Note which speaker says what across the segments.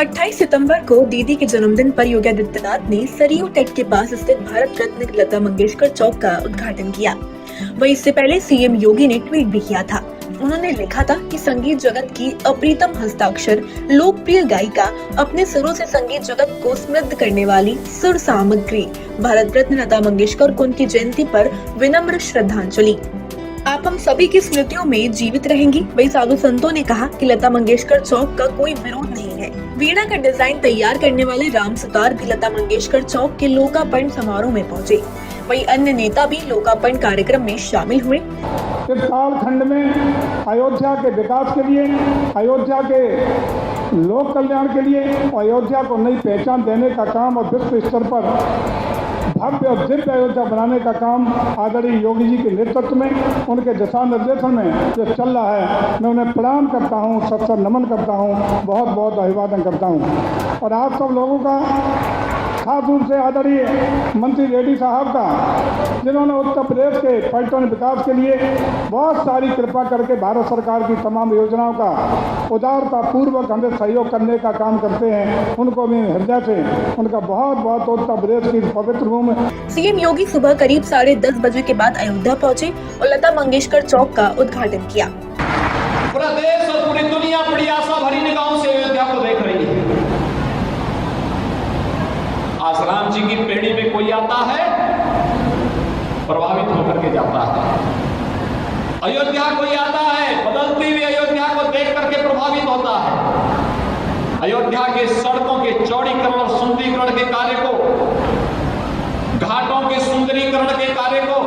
Speaker 1: 28 सितंबर को दीदी के जन्मदिन पर योगी आदित्यनाथ ने सरयू तट के पास स्थित भारत रत्न लता मंगेशकर चौक का उद्घाटन किया। वहीं इससे पहले सीएम योगी ने ट्वीट भी किया था। उन्होंने लिखा था कि संगीत जगत की अप्रीतम हस्ताक्षर, लोकप्रिय गायिका, अपने सुरों से संगीत जगत को समृद्ध करने वाली सुर सामग्री भारत रत्न लता मंगेशकर को उनकी जयंती पर विनम्र श्रद्धांजलि। आप हम सभी की स्मृतियों में जीवित रहेंगी। वही साधु संतों ने कहा कि लता मंगेशकर चौक का कोई विरोध नहीं है। वीणा का डिजाइन तैयार करने वाले राम सुतार भी लता मंगेशकर चौक के लोकार्पण समारोह में पहुंचे। वही अन्य नेता भी लोकार्पण कार्यक्रम में शामिल हुए।
Speaker 2: इस कालखंड में अयोध्या के विकास के लिए, अयोध्या के लोक कल्याण के लिए, अयोध्या को नई पहचान देने का काम और विश्व स्तर पर भव्य और दिव्य अयोध्या बनाने का काम आदरणीय योगी जी के नेतृत्व में, उनके दिशा निर्देशन में जो चल रहा है, मैं उन्हें प्रणाम करता हूँ, सत नमन करता हूँ, बहुत बहुत अभिवादन करता हूँ। और आप सब लोगों का खास रूप से आदरणीय मंत्री रेड्डी साहब का, जिन्होंने उत्तर प्रदेश के पर्यटन विकास के लिए बहुत सारी कृपा करके भारत सरकार की तमाम योजनाओं का उदारता पूर्वक हमें सहयोग करने का काम करते हैं, उनको भी हृदय से उनका बहुत बहुत उत्तर प्रदेश की पवित्र भूमि।
Speaker 1: सीएम योगी सुबह करीब 10:30 बजे के बाद अयोध्या पहुंचे और लता मंगेशकर चौक का उद्घाटन किया।
Speaker 3: पूरा देश और पूरी दुनिया बड़ी आशा भरी निगाहों से अयोध्या को देख रही है। आज राम जी की पेड़ी में कोई आता है, प्रभावित होकर के जाता है। अयोध्या कोई आता है, बदलती हुई अयोध्या को देख करके प्रभावित होता है। अयोध्या के सड़कों के चौड़ीकरण और सुंदरीकरण के कार्य को, घाटों के सुंदरीकरण के कार्य को,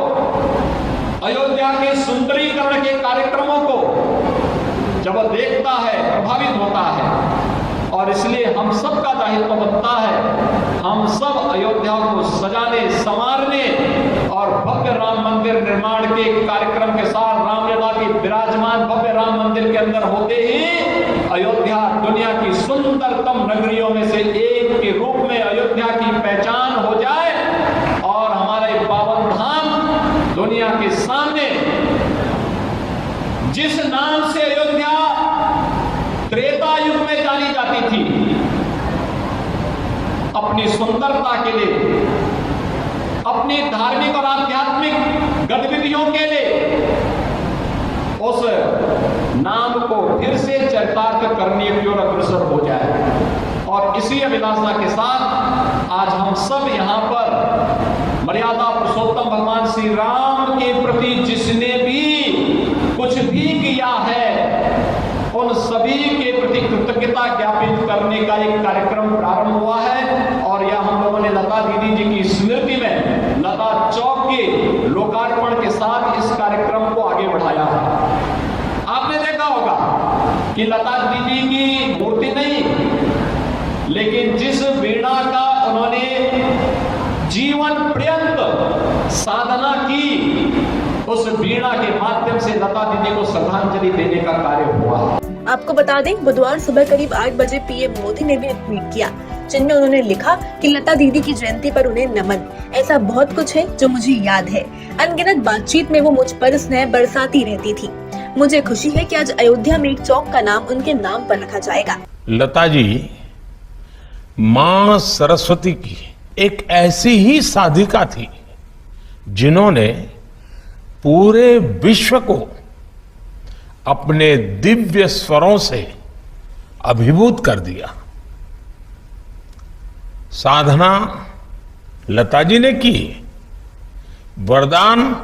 Speaker 3: अयोध्या के सुंदरीकरण के कार्यक्रमों को जब वह देखता है, प्रभावित होता है। और इसलिए हम सबका दायित्व बनता है, हम सब अयोध्या को सजाने, संवारने और भव्य राम मंदिर निर्माण के कार्यक्रम के साथ रामलला की विराजमान भव्य राम मंदिर के अंदर होते ही अयोध्या दुनिया की सुंदरतम नगरियों में से एक के रूप में अयोध्या की पहचान हो जाए और हमारे पावन धाम दुनिया के सामने, जिस नाम से अयोध्या त्रेता युग में जानी जाती थी, अपनी सुंदरता के लिए, अपनी धार्मिक और आध्यात्मिक गतिविधियों के लिए, उस नाम को फिर से चरितार्थ करने की ओर अग्रसर हो जाए। और इसी अभिलाषा के साथ आज हम सब यहां पर मर्यादा पुरुषोत्तम भगवान श्री राम के प्रति जिसने भी कुछ भी किया है, उन सभी के प्रति कृतज्ञता ज्ञापित करने का एक कार्यक्रम प्रारंभ हुआ है। और यह हम लोगों ने लता दीदी जी की स्मृति में लता चौक के लोकार्पण के साथ इस कार्यक्रम को आगे बढ़ाया है। आपने देखा होगा कि लता दीदी की मूर्ति नहीं, लेकिन जिस वीणा का उन्होंने जीवन पर्यंत साधना की, उस वीणा के माध्यम से लता दीदी को श्रद्धांजलि देने का कार्य हुआ।
Speaker 1: आपको बता दें, बुधवार सुबह करीब 8 बजे पीएम मोदी ने भी एक ट्वीट किया, जिनमें उन्होंने लिखा कि लता दीदी की जयंती पर उन्हें नमन। ऐसा बहुत कुछ है जो मुझे याद है। अनगिनत बातचीत में वो मुझ पर स्नेह बरसाती रहती थी। मुझे खुशी है कि आज अयोध्या में एक चौक का नाम उनके नाम पर रखा जाएगा।
Speaker 4: लता जी मां सरस्वती की एक ऐसी ही साधिका थी जिन्होंने पूरे विश्व को अपने दिव्य स्वरों से अभिभूत कर दिया। साधना लता जी ने की, वरदान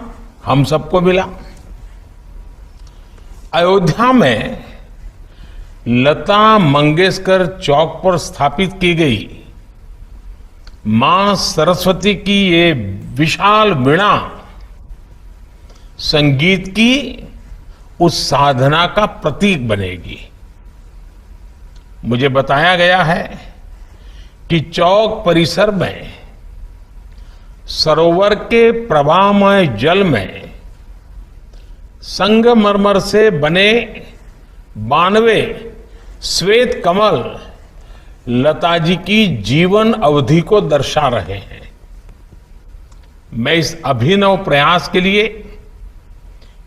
Speaker 4: हम सबको मिला। अयोध्या में लता मंगेशकर चौक पर स्थापित की गई मां सरस्वती की ये विशाल वीणा संगीत की उस साधना का प्रतीक बनेगी। मुझे बताया गया है कि चौक परिसर में सरोवर के प्रवाहमय जल में संगमरमर से बने 92 श्वेत कमल लता जी की जीवन अवधि को दर्शा रहे हैं। मैं इस अभिनव प्रयास के लिए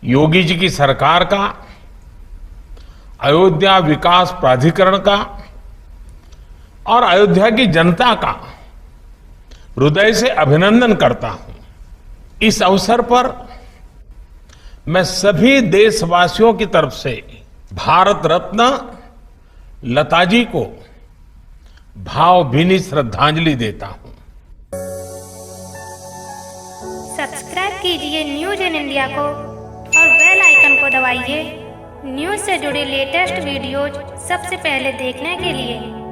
Speaker 4: योगी जी की सरकार का, अयोध्या विकास प्राधिकरण का, और अयोध्या की जनता का हृदय से अभिनंदन करता हूं। इस अवसर पर मैं सभी देशवासियों की तरफ से भारत रत्न लता जी को भावभीनी श्रद्धांजलि देता हूं।
Speaker 5: सब्सक्राइब कीजिए न्यूज इन इंडिया को और बेल आइकन को दबाइए न्यूज से जुड़े लेटेस्ट वीडियोज सबसे पहले देखने के लिए।